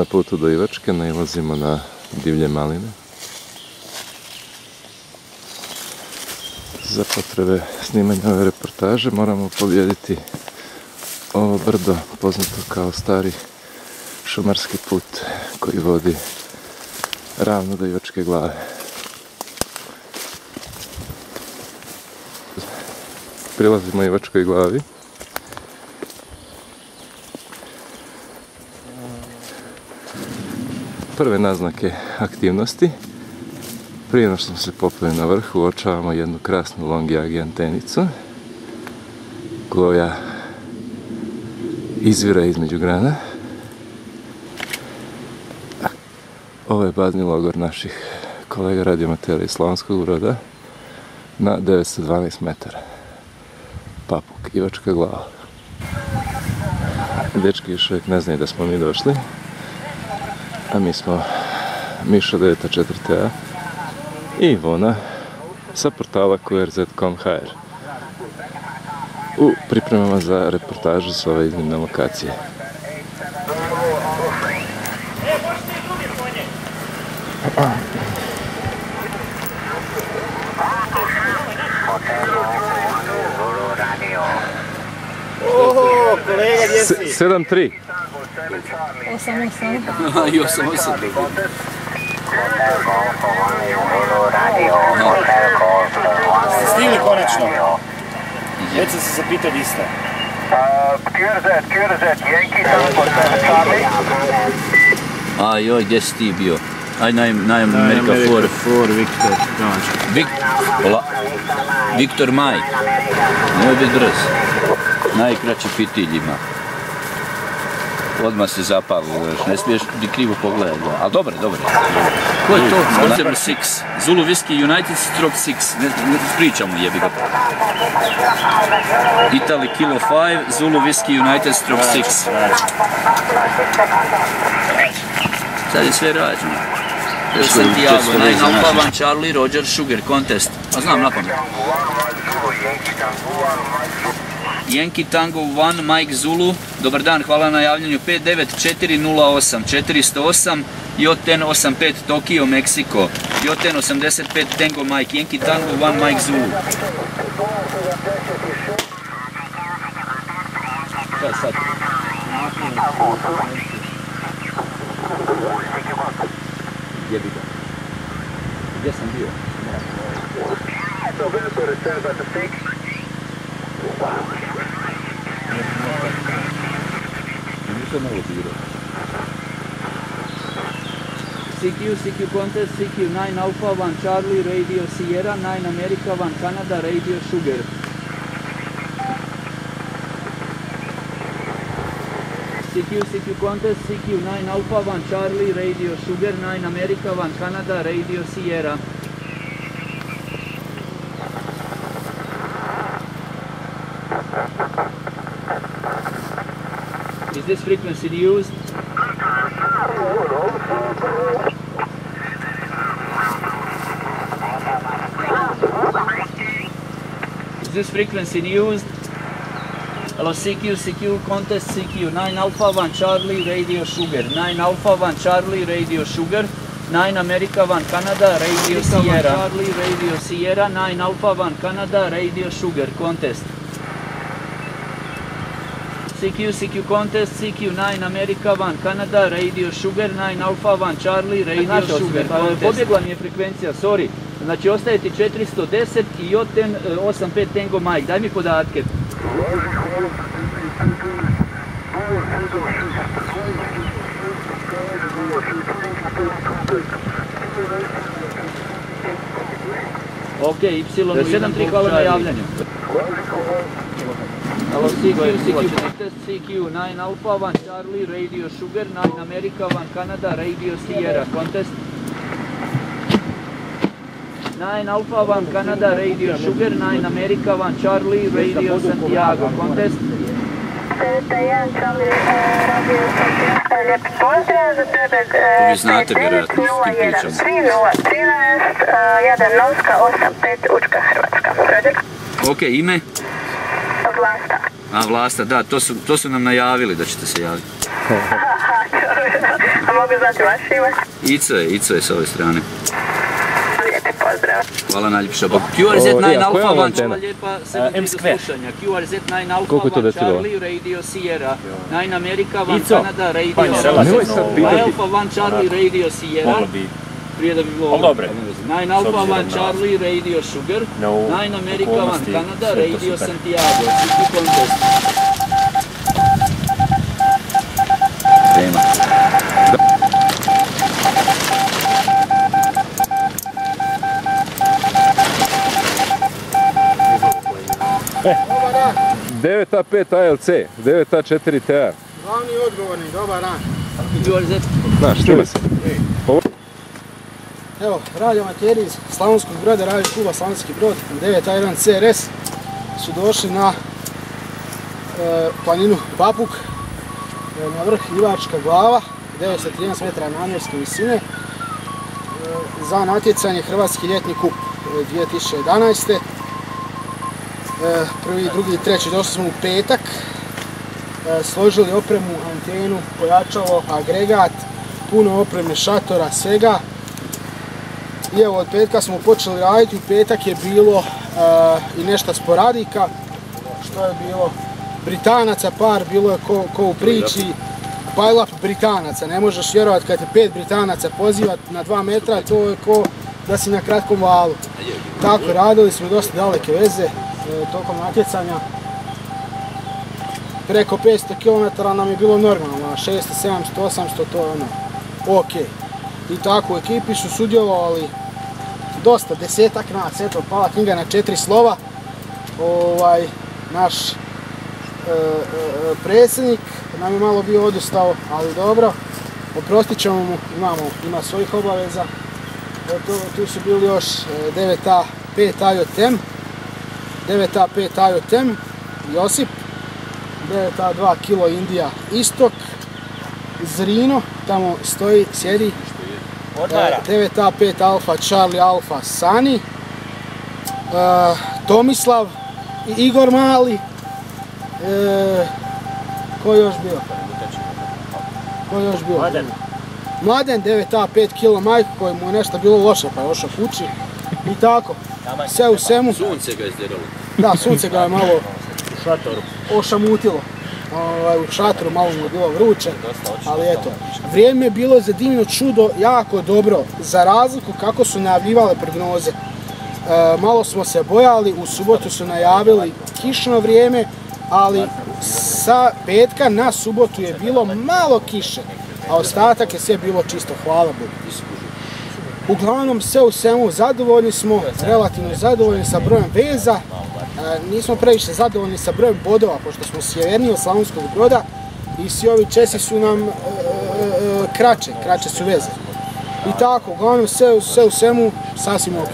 Na putu do Ivačke nailazimo na divlje maline. Za potrebe snimanja ove reportaže moramo pobijediti ovo brdo, poznato kao stari šumarski put koji vodi ravno do Ivačke glave. Prilazimo Ivačkoj glavi. Prve naznake aktivnosti. Prije no što smo se popeli na vrh, uočavamo jednu krasnu Longyearbyen antenicu koja izvira između grana. Ovo je bazni logor naših kolega radioamatera iz Slavonskog Broda na 912 metara. Papuk, Ivačka glava. Dečki još uvijek ne znaju da smo mi došli, a mi smo Miša 9.4a i Ivona sa portala qrz.com.hr u pripremama za reportažu s ove iznimne lokacije. Oho, kolega, gdje si? 7-3. 8-8. I 8-8. Stigli konačno. Već sam se zapitao di ste. QRZ, Yankee Tango 7 Charlie. A joj, gdje si ti bio? Aj, na Amerika 4. Viktor. Viktor Maj. Nemoj biti brz. Najkraći pitilj ima. Odmah se zapalo, ne smiješ ni krivo pogledati. Ali dobro. Ko je to? Zebra 6. Zulu Whiskey United Stroke 6. Ne pričamo jebi ga. Italy Kilo 5, Zulu Whiskey United Stroke 6. Sad je sve rađeno. Santiago, 9 Alpha 1 Charlie Roger Sugar Contest. A znam napamet. Yankee Tango 1 Mike Zulu. Dobar dan, hvala na javljanju. 59408 408 Joten 85 Tokio, Meksiko. Joten 85 Tango Mike. Yankee Tango 1 Mike Zulu. Šta je sad? Gdje bi ga? Gdje sam bio? CQ Contest, CQ 9 Alpha 1 Charlie Radio Sierra, 9 America 1 Canada Radio Sugar. CQ Contest, CQ 9 Alpha 1 Charlie Radio Sugar, 9 America 1 Canada Radio Sierra. Is this frequency used? Is this frequency used? Hello, CQ Contest, CQ 9 Alpha 1 Charlie Radio Sugar, 9 Alpha 1 Charlie Radio Sugar, 9 America 1 Canada Radio Sierra, Charlie Radio Sierra, 9 Alpha 1 Canada Radio Sugar Contest. CQ Contest, CQ 9 America 1 Canada Radio Sugar, 9 Alpha 1 Charlie Radio Sugar Contest. Pobjegla mi je frekvencija, sorry. Znači ostaje ti 410 i Joten 85 Tango Mike. Daj mi podatke. Ok, Y73, hvala na javljanju. Hello, CQ Contest, CQ 9 Alpha 1 Charlie Radio Sugar, 9 America 1 Canada Radio Sierra Contest. 9 Alpha 1 Canada Radio Sugar, 9 America 1 Charlie Radio Santiago Contest. Vi znate vjerojatno s kim pričamo. 3013, Jadranovska 85, Učka, Hrvatska. Ok, ime? Vlasta. A, Vlasta, da, to su nam najavili da ćete se javiti. A mogu znati vaše ime? Ico je s ove strane. Lijepi pozdrav. Hvala najljepša. QRZ9 Alfa koja je Van, antena? hvala lijepa, sebi do slušanja. QRZ9 Alfa Koliko to Van, decibela? Charlie, Radio Sierra. 9 America, Van Ico, Canada, Radio pa je Sierra. Nemoj sad pitati. Alfa Van, Charlie, Radio Sierra. Moglo bi. Prije da bi bilo Ali ovo. dobre. 9 Alfa obzirom Van, na Charlie, Radio Sugar. 9 America, Van okolnosti, Canada, sve je to Radio super. Santiago. City Contest. Tema. Dobar dan, 9A5 ALC, 9A4 TA. glavni odgovorni, dobar dan. QRZ. Znaš, snima se. Evo, radio amateri iz Slavonskog Broda, radio kluba Slavonski Brod, 9A1 CRS su došli na planinu Papuk, na vrh Ivačka glava, 913 metara nadmorske visine, za natjecanje Hrvatski ljetni kup 2011. Prvi, drugi i treći došli smo u petak, složili opremu, antenu, pojačalo, agregat, puno opreme, šatora, svega. I evo, od petka smo počeli raditi, u petak je bilo i nešto sporadika, što je bilo Britanaca par, bilo je ko u priči, pile-up Britanaca, ne možeš vjerovati kad te 5 Britanaca pozivati na 2 metra, to je ko da si na kratkom valu. Tako, radili smo dosta daleke veze tokom natjecanja. Preko 500 km nam je bilo normalno, 600, 700, 800, to je ono, ok. I tako, u ekipi su sudjelovali dosta, desetak nas, eto, pala knjiga na 4 slova. Naš predsjednik nam je malo bio odustao, ali dobro, oprostit ćemo mu, ima svojih obaveza. Tu su bili još 9A5 IOTM, 9A5 IOTM, Josip, 9A2 Kilo Indija Istok, Zrino, tamo stoji, sjedi, 9A5 Alfa Charlie Alfa Sani, Tomislav, Igor Mali, ko je još bio? Mladen, 9A5 Kilo Majko, koji mu je nešto bilo loše pa je ošao kući. I tako, sve u svemu. Sunce ga je izdiralo. Da, sunce ga je malo ošamutilo. U šatoru malo mu je bilo vruće, ali eto. Vrijeme je bilo za divno čudo jako dobro, za razliku kako su najavljivale prognoze. Malo smo se bojali, u subotu su najavili kišno vrijeme, ali sa petka na subotu je bilo malo kiše, a ostatak je sve bilo čisto, hvala Bogu. Uglavnom, sve u svemu zadovoljni smo, relativno zadovoljni sa brojem veza, nismo previše zadovoljni sa brojem bodova, pošto smo sjeverniji od Slavonskog Broda i svi ovi Česi su nam kraće su veze. I tako, uglavnom, sve u svemu sasvim ok.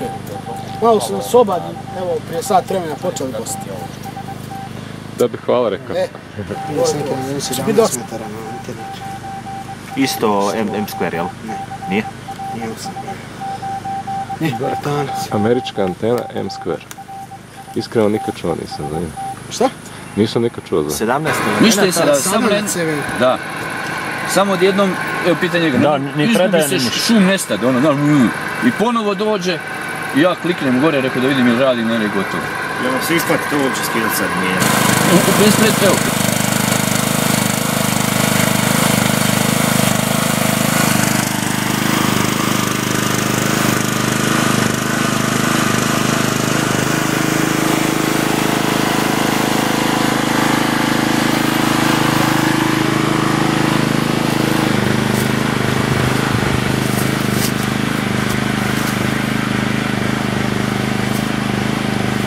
Malo su nas obadni, evo, prije sat vremena počeli gosti. Da bih hvala rekao. Će biti dosta. Isto M-Square, jel? Nije? Ne, Britanac. Američka antena M-Square. Iskreno nikad čuo nisam za njim. Šta? Nisam nikad čuo za. 17. Ništa je sada, Samo samo na CV. Da. Samo odjednom, evo pita njega, Da, ni predaje, ni izgubi se ništa. šum nestade, ono, da, i ponovo dođe i ja kliknem gore, rekao da vidim ili radim, ne, gotovo. Jel vam se isplati to uopće skidati sad? Nije. Evo.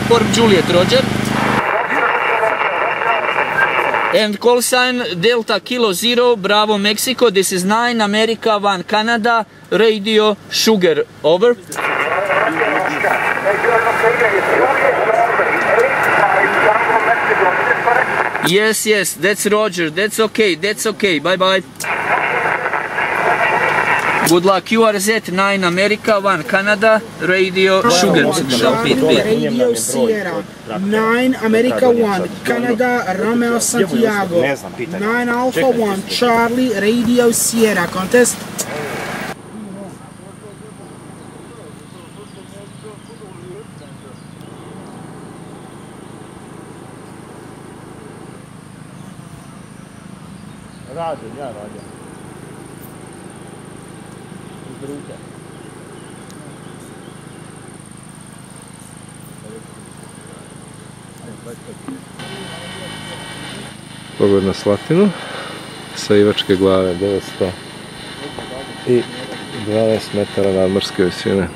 Corp Juliet Roger. And call sign Delta Kilo Zero, Bravo Mexico, this is 9 America 1 Canada, Radio Sugar, over. Yes, that's Roger, that's okay, bye bye. Good luck, QRZ 9 America, 1 Canada, Radio Sugar. Radio Sierra, 9 America 1, Canada, Romeo Santiago, 9 Alpha 1, Charlie, Radio Sierra, contest. Radim, ja radim. Iz ruke. Pogled na Slatinu sa Ivačke glave 912 metara nadmorske visine.